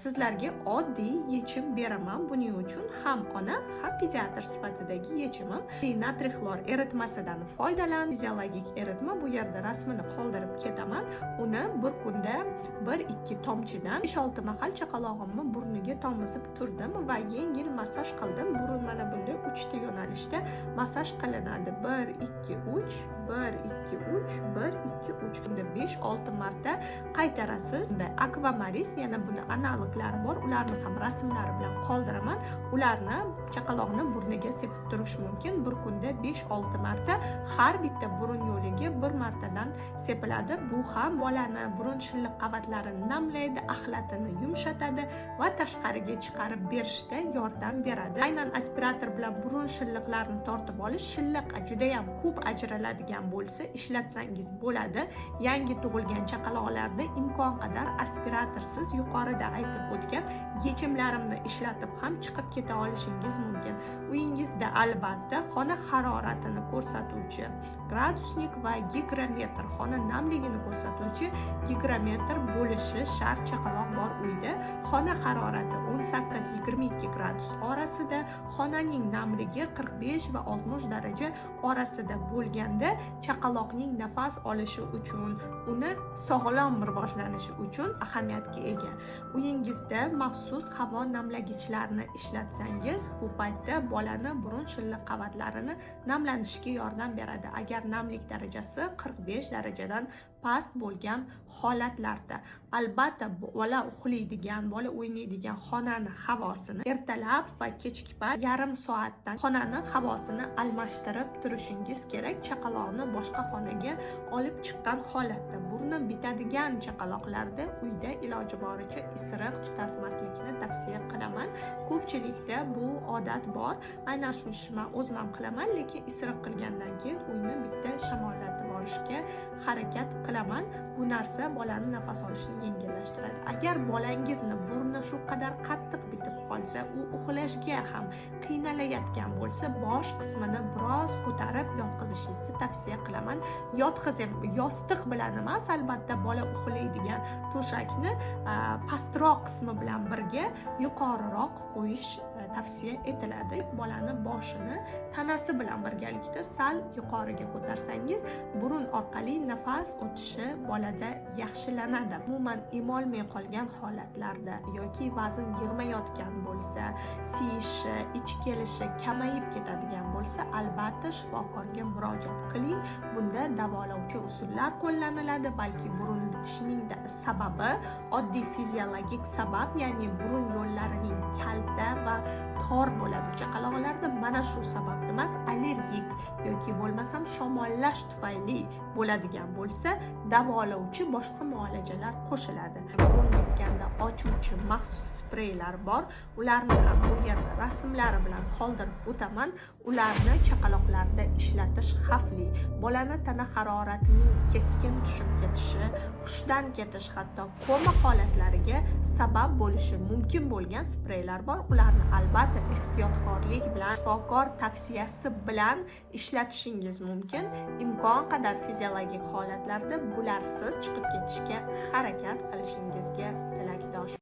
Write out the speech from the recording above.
Sizlarga oddiy yechim beraman. Buning uchun ham ona, ham pediatr sifatidagi yechimim natriy xlor eritmasidan foydalan. Fiziologik eritma, bu yerda rasmini qoldirib ketaman. Uni bir kunda 1-2 tomchidan 5-6 mahal chaqalog'imni burniga tomizib turdim va yengil massaj qildim. Burun mana bunday 3 ta yo'nalishda massaj qilinadi. 1-2-3, 1-2-3, 1-2-3. Bunda 5-6 marta qaytarasiz. Akvamaris, yana buni analoglari bor. Ularni ham rasmlari bilan qoldiraman. Ularni chaqaloqni burniga sepib turish mumkin. Bir kunda 5-6 marta har bitta burun yo'liga bir martadan sepiladi. Bu ham bolani burun shilliq qavatlarini namlaydi, axlatini yumshatadi va tashqariga chiqarib berishda yordam beradi. Aynan aspirator bilan burun shilliqlarini tortib olish, shilliq juda ham ko'p ajraladigan bo'lsa ishlatsangiz bo'ladi. Yangi tug'ilgan chaqaloqlarda imkon qadar aspiratorsiz yuqorida aytib o'tgan yechimlarimni ishlatib ham chiqib keta olishingiz mumkin. Uyingizda albatta xona haroratini ko'rsatuvchi gradusnik va gigrometr, xona namligini ko'rsatuvchi gigrometr bo'lishi shart. Chaqaloq bor uyda xona harorati 18-22 gradus orasida, xonaning namligi 45 va 60 daraja orasida bo'lganda chaqaloqning nafas olishi uchun, uni sog'lom rivojlanishi uchun ahamiyatga ega. Uyingizda maxsus havo namlagichlarni ishlatsangiz, bu paytda bolani burun shilliq qavatlarini namlanishiga yordam beradi. Agar namlik darajasi 45 darajadan past bo'lgan holatlarda, albatta bola uxlaydigan, bola o'ynaydigan xonani havosini ertalab va kechki payt yarim soatdan xonani havosini almashtirib turishingiz kerak. Chaqaloqni boshqa xonaga olib chiqqan holatda burni bitadigan chaqaloqlarda uyda iloji boricha isiriq tutatmaslikni tavsiya qilaman. Ko'pchilikda bu odat bor. Aynan shu ishni men o'zim ham qilaman, lekin isiriq qilgandan keyin uyni bitta shamollatib borishga harakat qilaman. Bu narsa bolani nafas olishini yengillashtiradi. Agar bolangizni burni shu qadar qattiq bitib qolsa, u uxlashga ham qiynalayotgan bo'lsa, bosh qismini biroz ko'tarib yotqizishingizni tavsiya qilaman. Yostiq bilan emas, albatta bola uxlaydigan to'shakni pastroq qismi bilan birga yuqoriroq qo'yish tavsiya etiladi. Bolani boshini tanasi bilan birgalikda sal yuqoriga ko'tarsangiz, burun orqali nafas o'tishi bolada yaxshilanadi. Umuman emolmay qolgan holatlarda yoki vazn yig'mayotgan bo'lsa, siyishi, ich kelishi kamayib ketadigan bo'lsa, albatta shifokorga murojaat qiling. Bunda davolovchi usullar qo'llaniladi. Balki burun bitishining sababi oddiy fiziologik sabab, ya'ni burun yo'llarining kalta va tor bo'ladi. Chaqaloqlarda mana shu sabab emas, allergik yoki bo'lmasam shamollash tufayli bo'ladigan bo'lsa, davolovchi boshqa muolajalar qo'shiladi. Burun bitganda ochuvchi maxsus spreylar bor. Ularni ham bu yerda rasmlari bilan qoldirib o'taman. Ularni chaqaloqlarda ishlatish xavfli. Bolani tana haroratining keskin tushib ketishi, hushdan ketish, hatto koma holatlariga sabab bo'lishi mumkin bo'lgan spreylar bor. Ularni albatta ehtiyotkorlik bilan, shifokor tavsiyasi bilan ishlatishingiz mumkin. Imkon qadar fiziologik holatlarda bularsiz chiqib ketishga harakat qilishingizga tilakdosh.